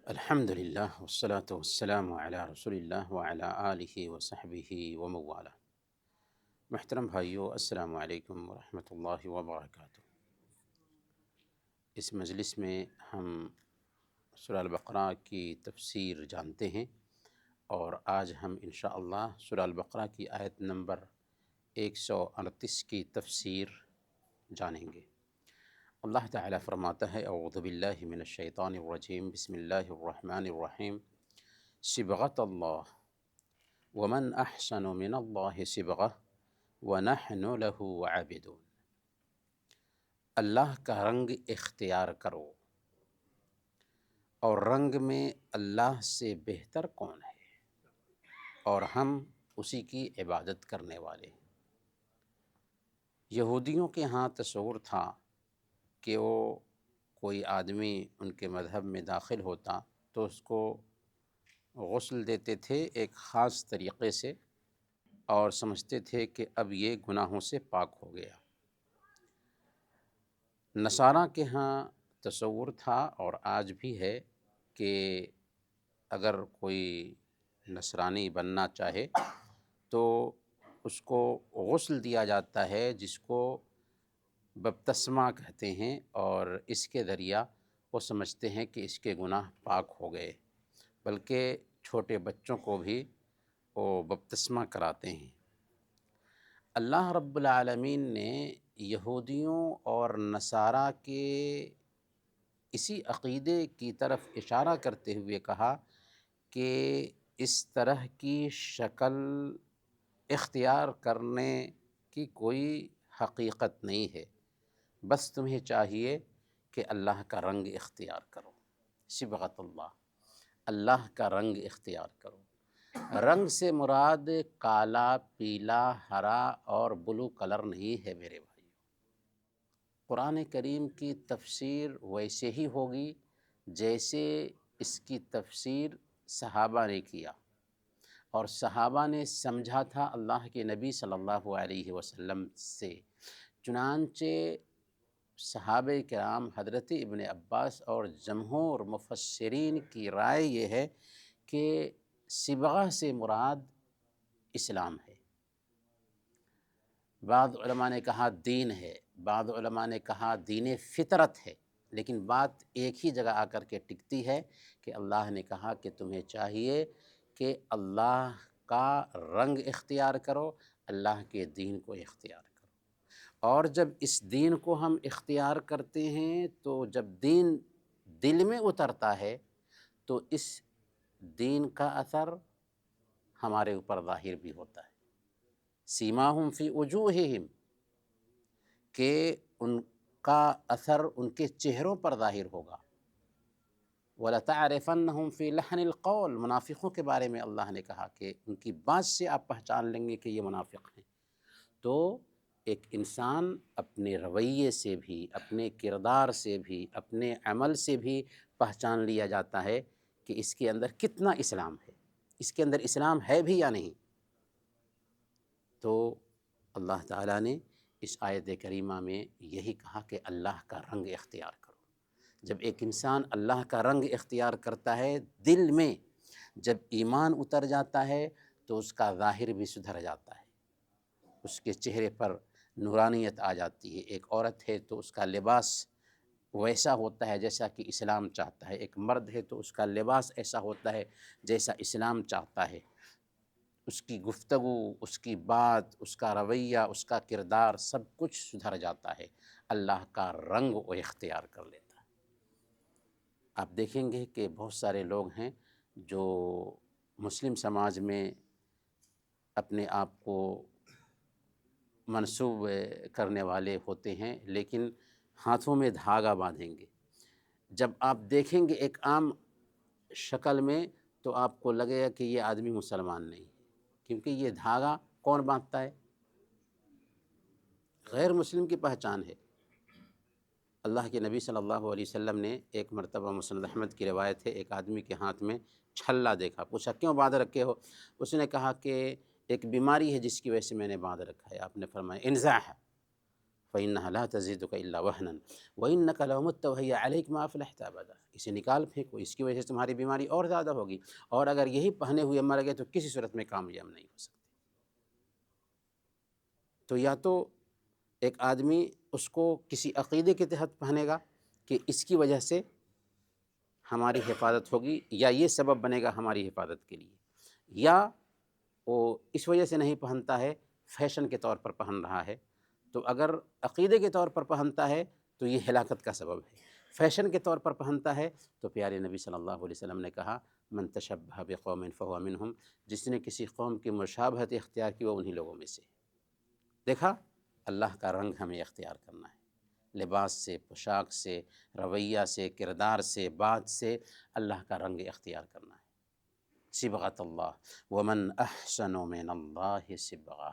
الحمدللہ والصلاة والسلام علی رسول اللہ وعلی آلہ وصحبہ ومن محترم بھائیو، السلام علیکم ورحمۃ اللہ وبرکاتہ۔ اس مجلس میں ہم سورہ البقرہ کی تفسیر جانتے ہیں، اور آج ہم انشاءاللہ سورہ البقرہ کی آیت نمبر 138 کی تفسیر جانیں گے۔ اللہ تعالیٰ فرماتا ہے: اعوذ باللہ من الشیطان الرجیم، بسم اللہ الرحمن الرحیم۔ صبغۃ اللہ ومن احسن من اللہ صبغہ ونحن لہ عابدون۔ اللہ کا رنگ اختیار کرو، اور رنگ میں اللہ سے بہتر کون ہے، اور ہم اسی کی عبادت کرنے والے ہیں۔ یہودیوں کے ہاں تصور تھا کہ وہ کوئی آدمی ان کے مذہب میں داخل ہوتا تو اس کو غسل دیتے تھے ایک خاص طریقے سے، اور سمجھتے تھے کہ اب یہ گناہوں سے پاک ہو گیا۔ نصاریٰ کے ہاں تصور تھا، اور آج بھی ہے، کہ اگر کوئی نصرانی بننا چاہے تو اس کو غسل دیا جاتا ہے، جس کو بپتسمہ کہتے ہیں، اور اس کے ذریعہ وہ سمجھتے ہیں کہ اس کے گناہ پاک ہو گئے، بلکہ چھوٹے بچوں کو بھی وہ بپتسمہ کراتے ہیں۔ اللہ رب العالمین نے یہودیوں اور نصاریٰ کے اسی عقیدے کی طرف اشارہ کرتے ہوئے کہا کہ اس طرح کی شکل اختیار کرنے کی کوئی حقیقت نہیں ہے، بس تمہیں چاہیے کہ اللہ کا رنگ اختیار کرو۔ صبغۃ اللہ، اللہ کا رنگ اختیار کرو۔ رنگ سے مراد کالا، پیلا، ہرا اور بلو کلر نہیں ہے میرے بھائی۔ قرآن کریم کی تفسیر ویسے ہی ہوگی جیسے اس کی تفسیر صحابہ نے کیا، اور صحابہ نے سمجھا تھا اللہ کے نبی صلی اللہ علیہ وسلم سے۔ چنانچہ صحابہ کرام حضرت ابن عباس اور جمہور مفسرین کی رائے یہ ہے کہ صبغہ سے مراد اسلام ہے۔ بعض علماء نے کہا دین ہے، بعض علماء نے کہا دین فطرت ہے، لیکن بات ایک ہی جگہ آ کر کے ٹکتی ہے کہ اللہ نے کہا کہ تمہیں چاہیے کہ اللہ کا رنگ اختیار کرو، اللہ کے دین کو اختیار کرو۔ اور جب اس دین کو ہم اختیار کرتے ہیں تو جب دین دل میں اترتا ہے تو اس دین کا اثر ہمارے اوپر ظاہر بھی ہوتا ہے۔ سیماہم فی وجوہہم، کہ ان کا اثر ان کے چہروں پر ظاہر ہوگا۔ وَلَتَعْرِفَنَّهُمْ فِي لَحْنِ الْقَوْلِ، منافقوں کے بارے میں اللہ نے کہا کہ ان کی بات سے آپ پہچان لیں گے کہ یہ منافق ہیں۔ تو ایک انسان اپنے رویے سے بھی، اپنے کردار سے بھی، اپنے عمل سے بھی پہچان لیا جاتا ہے کہ اس کے اندر کتنا اسلام ہے، اس کے اندر اسلام ہے بھی یا نہیں۔ تو اللہ تعالیٰ نے اس آیت کریمہ میں یہی کہا کہ اللہ کا رنگ اختیار کرو۔ جب ایک انسان اللہ کا رنگ اختیار کرتا ہے دل میں، جب ایمان اتر جاتا ہے تو اس کا ظاہر بھی سدھر جاتا ہے، اس کے چہرے پر نورانیت آ جاتی ہے۔ ایک عورت ہے تو اس کا لباس ویسا ہوتا ہے جیسا کہ اسلام چاہتا ہے، ایک مرد ہے تو اس کا لباس ایسا ہوتا ہے جیسا اسلام چاہتا ہے۔ اس کی گفتگو، اس کی بات، اس کا رویہ، اس کا کردار، سب کچھ سدھر جاتا ہے، اللہ کا رنگ وہ اختیار کر لیتا ہے۔ آپ دیکھیں گے کہ بہت سارے لوگ ہیں جو مسلم سماج میں اپنے آپ کو منسوب کرنے والے ہوتے ہیں، لیکن ہاتھوں میں دھاگا باندھیں گے۔ جب آپ دیکھیں گے ایک عام شکل میں تو آپ کو لگے گا کہ یہ آدمی مسلمان نہیں ہے، کیونکہ یہ دھاگا کون باندھتا ہے؟ غیر مسلم کی پہچان ہے۔ اللہ کے نبی صلی اللہ علیہ وسلم نے ایک مرتبہ مسند احمد کی روایت ہے، ایک آدمی کے ہاتھ میں چھلا دیکھا، پوچھا کیوں باندھ رکھے ہو؟ اس نے کہا کہ ایک بیماری ہے جس کی وجہ سے میں نے باندھ رکھا ہے۔ آپ نے فرمایا انزعہ، فَإِنَّهَا لَا تَزِيدُكَ إِلَّا وَهْنًا وَإِنَّكَ لَوْ مُتَّ وَهِيَ عَلَيْكَ مَا أَفْلَحْتَ أَبَدًا، اسے نکال پھینکو، اس کی وجہ سے تمہاری بیماری اور زیادہ ہوگی، اور اگر یہی پہنے ہوئے مر گئے تو کسی صورت میں کامیاب نہیں ہو سکتے۔ تو یا تو ایک آدمی اس کو کسی عقیدے کے تحت پہنے گا کہ اس کی وجہ سے ہماری حفاظت ہوگی، یا یہ سبب بنے گا ہماری حفاظت کے لیے، یا وہ اس وجہ سے نہیں پہنتا ہے، فیشن کے طور پر پہن رہا ہے۔ تو اگر عقیدے کے طور پر پہنتا ہے تو یہ ہلاکت کا سبب ہے، فیشن کے طور پر پہنتا ہے تو پیارے نبی صلی اللہ علیہ وسلم نے کہا من تشبہ بقوم فہو منہم، جس نے کسی قوم کی مشابہت اختیار کی وہ انہی لوگوں میں سے۔ دیکھا، اللہ کا رنگ ہمیں اختیار کرنا ہے، لباس سے، پوشاک سے، رویہ سے، کردار سے، بات سے اللہ کا رنگ اختیار کرنا ہے۔ صبغۃ اللہ ومن احسن من اللہ صبغہ،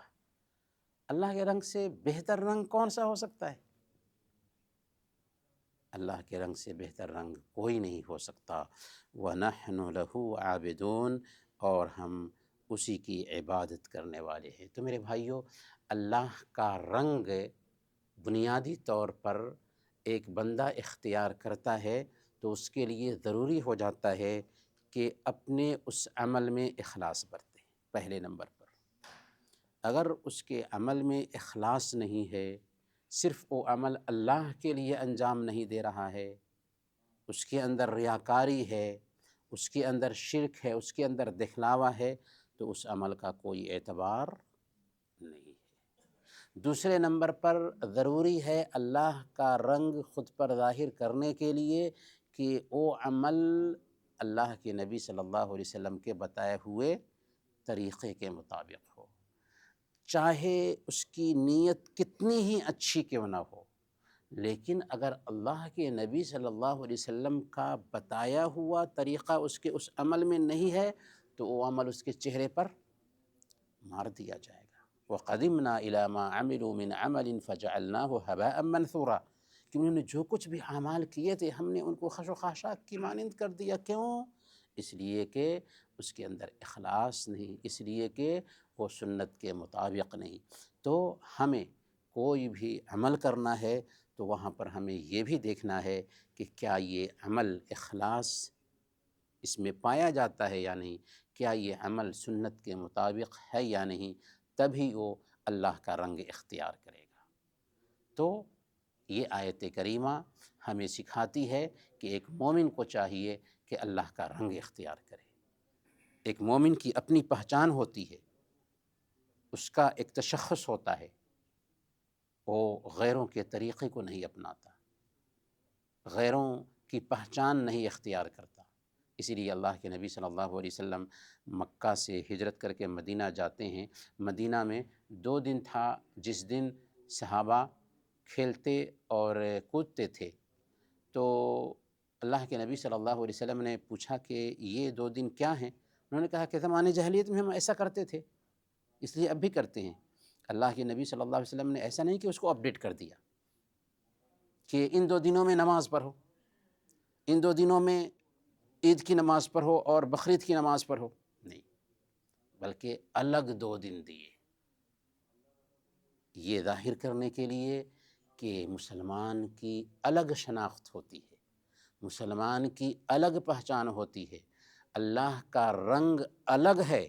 اللہ کے رنگ سے بہتر رنگ کون سا ہو سکتا ہے؟ اللہ کے رنگ سے بہتر رنگ کوئی نہیں ہو سکتا۔ وَنَحْنُ لَهُ عَابِدُونَ، اور ہم اسی کی عبادت کرنے والے ہیں۔ تو میرے بھائیو، اللہ کا رنگ بنیادی طور پر ایک بندہ اختیار کرتا ہے تو اس کے لیے ضروری ہو جاتا ہے کہ اپنے اس عمل میں اخلاص برتے، پہلے نمبر پر۔ اگر اس کے عمل میں اخلاص نہیں ہے، صرف وہ عمل اللہ کے لیے انجام نہیں دے رہا ہے، اس کے اندر ریاکاری ہے، اس کے اندر شرک ہے، اس کے اندر دکھلاوا ہے، تو اس عمل کا کوئی اعتبار نہیں ہے۔ دوسرے نمبر پر ضروری ہے اللہ کا رنگ خود پر ظاہر کرنے کے لیے کہ وہ عمل اللہ کے نبی صلی اللہ علیہ وسلم کے بتائے ہوئے طریقے کے مطابق ہو، چاہے اس کی نیت کتنی ہی اچھی کیوں نہ ہو، لیکن اگر اللہ کے نبی صلی اللہ علیہ وسلم کا بتایا ہوا طریقہ اس کے اس عمل میں نہیں ہے تو وہ عمل اس کے چہرے پر مار دیا جائے گا۔ وَقَدِمْنَا إِلَىٰ مَا عَمِلُوا مِنْ عَمَلٍ فَجَعَلْنَاهُ هَبَاءً مَنْثُورًا، کہ انہوں نے جو کچھ بھی اعمال کیے تھے ہم نے ان کو خش و خاشاک کی مانند کر دیا۔ کیوں؟ اس لیے کہ اس کے اندر اخلاص نہیں، اس لیے کہ وہ سنت کے مطابق نہیں۔ تو ہمیں کوئی بھی عمل کرنا ہے تو وہاں پر ہمیں یہ بھی دیکھنا ہے کہ کیا یہ عمل اخلاص اس میں پایا جاتا ہے یا نہیں، کیا یہ عمل سنت کے مطابق ہے یا نہیں، تبھی وہ اللہ کا رنگ اختیار کرے گا۔ تو یہ آیت کریمہ ہمیں سکھاتی ہے کہ ایک مومن کو چاہیے کہ اللہ کا رنگ اختیار کرے۔ ایک مومن کی اپنی پہچان ہوتی ہے، اس کا ایک تشخص ہوتا ہے، وہ غیروں کے طریقے کو نہیں اپناتا، غیروں کی پہچان نہیں اختیار کرتا۔ اسی لیے اللہ کے نبی صلی اللہ علیہ وسلم مکہ سے ہجرت کر کے مدینہ جاتے ہیں۔ مدینہ میں 2 دن تھا جس دن صحابہ کھیلتے اور کودتے تھے، تو اللہ کے نبی صلی اللہ علیہ وسلم نے پوچھا کہ یہ 2 دن کیا ہیں؟ انہوں نے کہا کہ زمانے جاہلیت میں ہم ایسا کرتے تھے اس لیے اب بھی کرتے ہیں۔ اللہ کے نبی صلی اللہ علیہ وسلم نے ایسا نہیں کہ اس کو اپڈیٹ کر دیا کہ ان 2 دنوں میں نماز پڑھو، ان 2 دنوں میں عید کی نماز پڑھو اور بقرعید کی نماز پڑھو، نہیں، بلکہ الگ 2 دن دیے، یہ ظاہر کرنے کے لیے کہ مسلمان کی الگ شناخت ہوتی ہے، مسلمان کی الگ پہچان ہوتی ہے، اللہ کا رنگ الگ ہے۔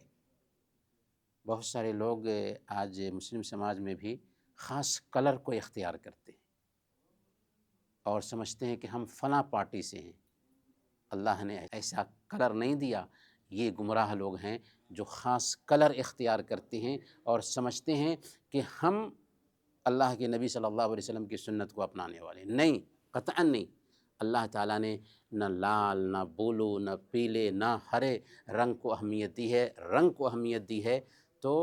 بہت سارے لوگ آج مسلم سماج میں بھی خاص کلر کو اختیار کرتے ہیں اور سمجھتے ہیں کہ ہم فلاں پارٹی سے ہیں۔ اللہ نے ایسا کلر نہیں دیا۔ یہ گمراہ لوگ ہیں جو خاص کلر اختیار کرتے ہیں اور سمجھتے ہیں کہ ہم اللہ کے نبی صلی اللہ علیہ وسلم کی سنت کو اپنانے والے، نہیں، قطعاً نہیں۔ اللہ تعالیٰ نے نہ لال، نہ بلو، نہ پیلے، نہ ہرے رنگ کو اہمیت دی ہے، رنگ کو اہمیت دی ہے تو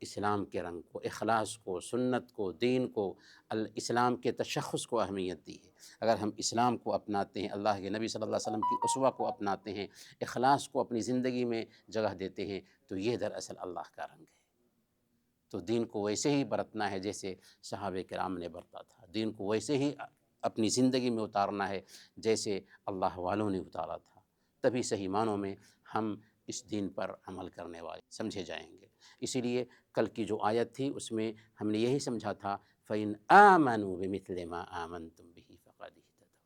اسلام کے رنگ کو، اخلاص کو، سنت کو، دین کو، اسلام کے تشخص کو اہمیت دی ہے۔ اگر ہم اسلام کو اپناتے ہیں، اللہ کے نبی صلی اللہ علیہ وسلم کی اسوہ کو اپناتے ہیں، اخلاص کو اپنی زندگی میں جگہ دیتے ہیں، تو یہ دراصل اللہ کا رنگ ہے۔ تو دین کو ویسے ہی برتنا ہے جیسے صحابہ کرام نے برتا تھا، دین کو ویسے ہی اپنی زندگی میں اتارنا ہے جیسے اللہ والوں نے اتارا تھا، تبھی صحیح معنوں میں ہم اس دین پر عمل کرنے والے سمجھے جائیں گے۔ اسی لیے کل کی جو آیت تھی اس میں ہم نے یہی سمجھا تھا فَإِنْ آمَنُوا بِمِثْلِ مَا آمَنْتُمْ بِهِ فَقَدِ اهْتَدَوْا،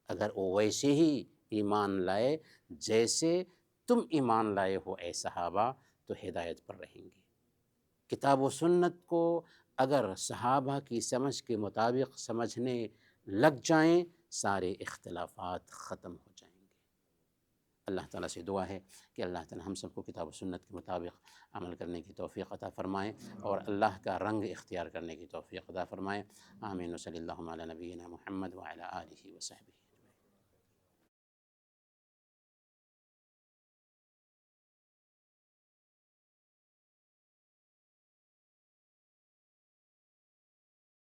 اگر وہ ویسے ہی ایمان لائے جیسے تم ایمان لائے ہو اے صحابہ تو ہدایت پر رہیں گے۔ کتاب و سنت کو اگر صحابہ کی سمجھ کے مطابق سمجھنے لگ جائیں سارے اختلافات ختم ہو جائیں گے۔ اللہ تعالیٰ سے دعا ہے کہ اللہ تعالیٰ ہم سب کو کتاب و سنت کے مطابق عمل کرنے کی توفیق عطا فرمائے اور اللہ کا رنگ اختیار کرنے کی توفیق عطا فرمائے۔ آمین و صلی اللہ علی نبینا محمد وعلی آلہ وصحبہ۔